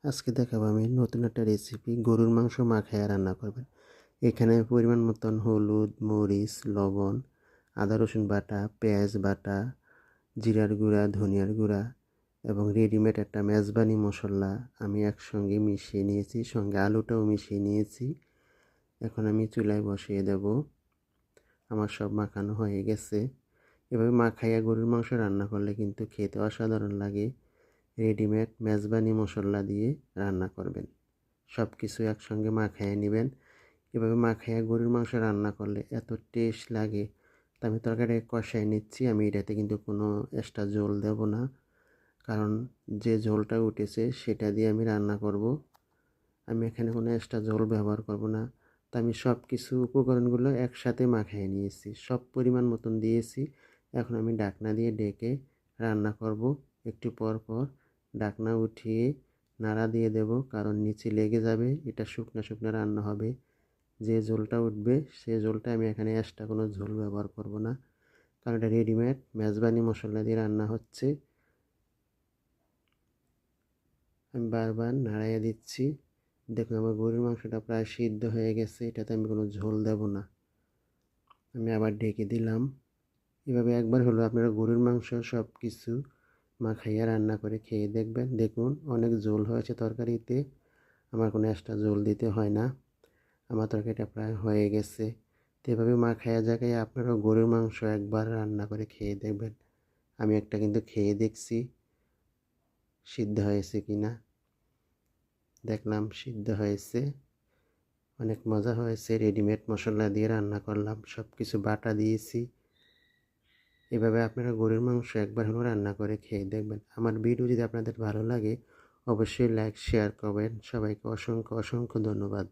আজকে দেখাবো আমি নতুন একটা রেসিপি গরুর মাংস মাখাইয়া রান্না করবেন। এখানে পরিমাণ মতন হলুদ, মরিচ, লবণ, আদা রসুন বাটা, পেঁয়াজ বাটা, জিরার গুঁড়া, ধনিয়ার গুঁড়া এবং রেডিমেড একটা মেজবানি মশলা আমি একসঙ্গে মিশিয়ে নিয়েছি, সঙ্গে আলুটাও মিশিয়ে নিয়েছি। এখন আমি চুলায় বসিয়ে দেব। আমার সব মাখানো হয়ে গেছে। এভাবে মাখাইয়া গরুর মাংস রান্না করলে কিন্তু খেতে অসাধারণ লাগে। রেডিমেড মেজবানি মশলা দিয়ে রান্না করবেন। সব কিছু একসঙ্গে মাখাইয়া নেবেন। এভাবে মাখাইয়া গরুর মাংস রান্না করলে এত টেস্ট লাগে। তো আমি তরকারি কষাই নিচ্ছি। আমি এটাতে কিন্তু কোনো এক্সট্রা ঝোল দেব না, কারণ যে ঝোলটা উঠেছে সেটা দিয়ে আমি রান্না করব। আমি এখানে কোনো এক্সট্রা ঝোল ব্যবহার করব না। তো আমি সব কিছু উপকরণগুলো একসাথে মাখিয়ে নিয়েছি, সব পরিমাণ মতন দিয়েছি। এখন আমি ঢাকনা দিয়ে ঢেকে রান্না করব। একটু পর পর ঢাকনা উঠিয়ে নাড়া দিয়ে দেব, কারণ নিচে লেগে যাবে। এটা শুকনো শুকনো রান্না হবে। যে ঝোলটা উঠবে সে ঝোলটা আমি এখানে এক্সট্রা কোনো ঝোল ব্যবহার করব না, কারণ এটা রেডিমেড মেজবানি মশলা দিয়ে রান্না হচ্ছে। আমি বারবার নাড়াইয়া দিচ্ছি। দেখুন আমার গরুর মাংসটা প্রায় সিদ্ধ হয়ে গেছে। এটাতে আমি কোনো ঝোল দেব না। আমি আবার ঢেকে দিলাম। এভাবে একবার হলো আপনারা গরুর মাংস সব কিছু মাখাইয়া রান্না করে খেয়ে দেখবেন। দেখুন অনেক ঝোল হয়েছে তরকারিতে। আমার কোনো এক্সট্রা ঝোল দিতে হয় না। আমার তরকারিটা প্রায় হয়ে গেছে। তো এভাবে মাখাইয়া জায়গায় আপনারাও গরুর মাংস একবার রান্না করে খেয়ে দেখবেন। আমি একটা কিন্তু খেয়ে দেখছি সিদ্ধ হয়েছে কি না। দেখলাম সিদ্ধ হয়েছে, অনেক মজা হয়েছে। রেডিমেড মশলা দিয়ে রান্না করলাম, সব কিছু বাটা দিয়েছি। এভাবে আপনারা গরুর মাংস একবার হলেও রান্না করে খেয়ে দেখবেন। আমার ভিডিও যদি আপনাদের ভালো লাগে অবশ্যই লাইক, শেয়ার করবেন। সবাইকে অসংখ্য অসংখ্য ধন্যবাদ।